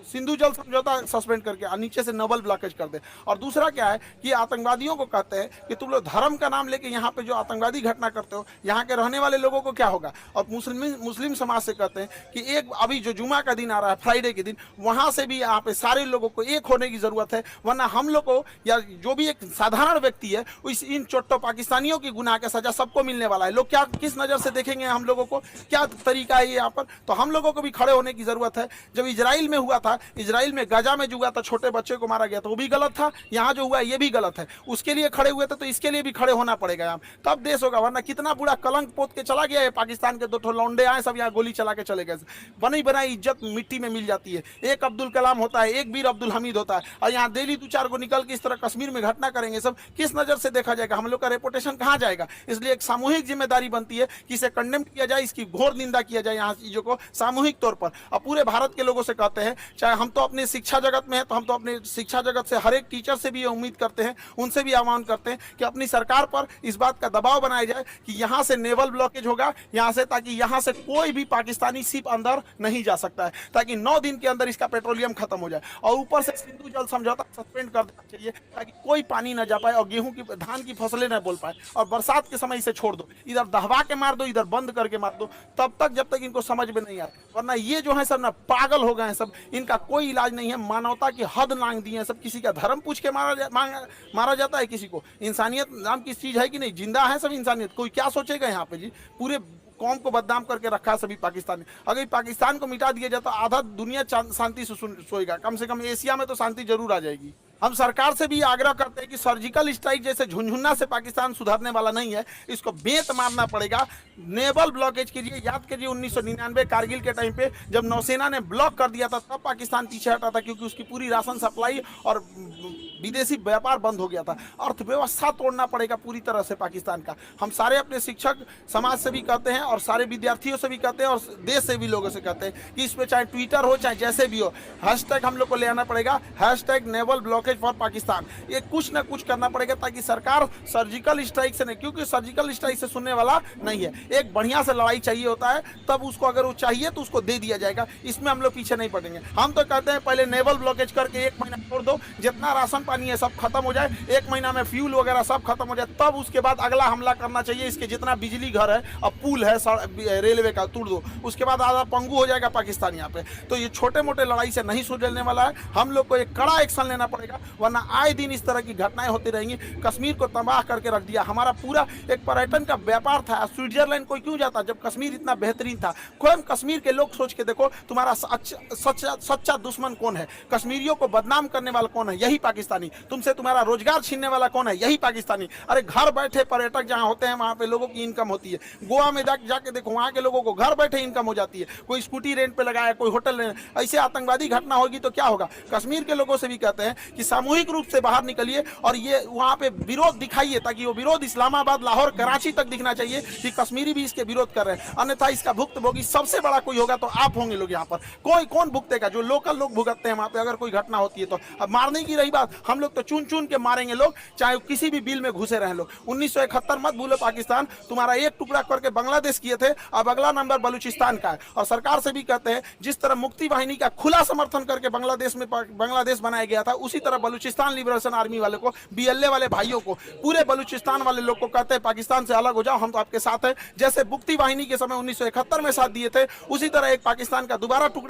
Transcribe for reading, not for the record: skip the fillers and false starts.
सिंधु जल समझौता सस्पेंड करके और नीचे से नेवल ब्लॉकेज कर दे। और दूसरा क्या है कि आतंकवादियों को कहते हैं कि तुम लोग धर्म का नाम लेके यहाँ पे जो आतंकवादी घटना करते हो, यहाँ के रहने वाले लोगों को क्या होगा। और मुस्लिम समाज से कहते हैं कि एक अभी जो जुमा का दिन आ रहा है, फ्राइडे के दिन, वहां से भी यहाँ पे सारे लोगों को एक होने की जरूरत है, वरना हम लोग को या जो भी एक साधारण व्यक्ति है इन चोट्टो पाकिस्तानियों की गुनाह का सजा सबको मिलने वाला है। लोग क्या किस नजर से देखेंगे हम लोगों को, क्या तरीका है यहाँ पर। तो हम लोगों को भी खड़े होने की जरूरत है। जब इजराइल में हुआ था, इजराइल में गाजा में जो हुआ था, छोटे बच्चे को मारा गया था, वो भी गलत था। यहाँ जो हुआ ये भी गलत है। उसके लिए खड़े हुए थे तो इसके लिए भी खड़े होना पड़ेगा यहाँ, तब देश होगा। वरना कितना बुरा कलंक पोत के चला गया है पाकिस्तान के। 2 लौंडे आए, सब यहाँ गोली चला के चले गए। बनी बनाई इज्जत मिट्टी में मिल जाती है। एक अब्दुल कलाम होता है, एक वीर अब्दुल हमीद होता है, और यहाँ डेली 2-4 को निकल के इस तरह कश्मीर में घटना करेंगे। सब किस नजर से देखा जाएगा, हम लोग का रेपुटेशन कहाँ जाएगा। इसलिए एक सामूहिक जिम्मेदारी बनती है कि इसे कंडेम किया जाए, इसकी घोर निंदा किया जाए यहाँ चीजों को सामूहिक तौर पर। और पूरे भारत के लोगों से कहते हैं, चाहे हम तो अपने शिक्षा जगत में है, तो हम तो अपने शिक्षा जगत से हर एक टीचर से भी उम्मीद करते हैं, उनसे भी आह्वान करते हैं कि अपनी सरकार पर इस बात का दबाव बनाया जाए कि यहाँ से नेवल ब्लॉकेज होगा यहाँ से, ताकि यहाँ से कोई भी पाकिस्तानी शिप अंदर नहीं जा सकता है, ताकि 9 दिन के अंदर इसका पेट्रोलियम खत्म हो जाए। और ऊपर से सिंधु जल समझौता सस्पेंड कर देना चाहिए, ताकि कोई पानी न जा पाए और गेहूं की धान की फसलें न बोल पाए। और बरसात के समय इसे छोड़ दो, इधर दहवा के मार दो, इधर बंद करके मार दो, तब तक जब तक इनको समझ में नहीं आए। वरना ये जो है सब ना पागल हो गए हैं सब, इनका कोई इलाज नहीं है। मानवता की हद लांघ दी है सब। किसी का धर्म पूछ के मारा जाता है, किसी को इंसानियत नाम की चीज है कि नहीं, जिंदा है सब इंसानियत। कोई क्या सोचेगा यहाँ पे जी। पूरे कौम को बदनाम करके रखा है सभी पाकिस्तान। अगर पाकिस्तान को मिटा दिया जाए तो आधा दुनिया शांति से सोएगा, कम से कम एशिया में तो शांति जरूर आ जाएगी। हम सरकार से भी आग्रह करते हैं कि सर्जिकल स्ट्राइक जैसे झुनझुना से पाकिस्तान सुधरने वाला नहीं है, इसको बेंत मारना पड़ेगा। नेवल ब्लॉकेज कीजिए। याद कीजिए 1999 कारगिल के टाइम पे जब नौसेना ने ब्लॉक कर दिया था, तब पाकिस्तान पीछे हटा था, क्योंकि उसकी पूरी राशन सप्लाई और विदेशी व्यापार बंद हो गया था। अर्थव्यवस्था तोड़ना पड़ेगा पूरी तरह से पाकिस्तान का। हम सारे अपने शिक्षक समाज से भी कहते हैं, और सारे विद्यार्थियों से भी कहते हैं, और देश से भी लोगों से कहते हैं कि इस पर चाहे ट्विटर हो चाहे जैसे भी हो, हैशटैग हम लोग को ले आना पड़ेगा, hashtag naval blockage for Pakistan. ये कुछ ना कुछ करना पड़ेगा, ताकि सरकार सर्जिकल स्ट्राइक से नहीं, क्योंकि सर्जिकल स्ट्राइक से सुनने वाला नहीं है। एक बढ़िया से लड़ाई चाहिए होता है, तब उसको अगर वो चाहिए तो उसको दे दिया जाएगा। इसमें हम लोग पीछे नहीं पड़ेंगे। हम तो कहते हैं पहले नेवल ब्लॉकेज करके 1 महीना छोड़ दो, जितना राशन पानी है सब खत्म हो जाए, 1 महीना में फ्यूल वगैरह सब खत्म हो जाए, तब उसके बाद अगला हमला करना चाहिए। इसके जितना बिजली घर है, अब पुल है रेलवे का, तोड़ दो, उसके बाद आधा पंगु हो जाएगा पाकिस्तान यहाँ पे। तो ये छोटे मोटे लड़ाई से नहीं सुलझने वाला है। हम लोग को एक कड़ा एक्शन लेना पड़ेगा, वरना आए दिन इस तरह की घटनाएं होती रहेंगी। कश्मीर को तबाह करके रख दिया। हमारा पूरा एक पर्यटन का व्यापार था। स्विट्जरलैंड कोई क्यों जाता जब कश्मीर इतना बेहतरीन था। खुद कश्मीर के लोग सोच के देखो, तुम्हारा सच्चा दुश्मन कौन है, कश्मीरियों को बदनाम करने वाला कौन है, यही पाकिस्तानी। तुमसे तुम्हारा रोजगार छीनने वाला कौन है, यही पाकिस्तानी। अरे घर बैठे पर्यटक जहां होते हैं वहां पे लोगों की इनकम होती है। गोवा में जाके देखो, वहां के लोगों को घर बैठे इनकम हो जाती है। कोई स्कूटी रेंट पे लगाया, कोई होटल रेंट। ऐसे आतंकवादी घटना होगी तो क्या होगा। कश्मीर के लोगों से भी कहते हैं कि सामूहिक रूप से बाहर निकलिए और ये वहां पे विरोध दिखाइए, ताकि वो विरोध इस्लामाबाद, लाहौर, कराची तक दिखना चाहिए कि कश्मीरी भी इसके विरोध कर रहे हैं। अन्यथा इसका भुक्तभोगी सबसे बड़ा कोई होगा तो आप होंगे लोग यहाँ पर। कोई कौन भुगतेगा, जो लोकल लोग भुगतते हैं वहां पे अगर कोई घटना होती है तो। अब मारने की रही बात, हम लोग तो चुन चुन के मारेंगे लोग, चाहे किसी भी बिल में घुसे रहे लोग। 1971 मत भूलो पाकिस्तान, तुम्हारा एक टुकड़ा करके बांग्लादेश किए थे, अब अगला नंबर बलूचिस्तान का है। और सरकार से भी कहते हैं, जिस तरह मुक्ति वाहिनी का खुला समर्थन करके बांग्लादेश बनाया गया था, उसी तरह बलूचिस्तान लिबरेशन आर्मी वाले को, BLA वाले भाइयों को, पूरे बलूचिस्तान वाले लोग को कहते हैं पाकिस्तान से अलग हो जाओ, हम तो आपके साथ हैं। जैसे मुक्ति वाहिनी के समय 1971 में साथ दिए थे, उसी तरह एक पाकिस्तान का दोबारा टुकड़ा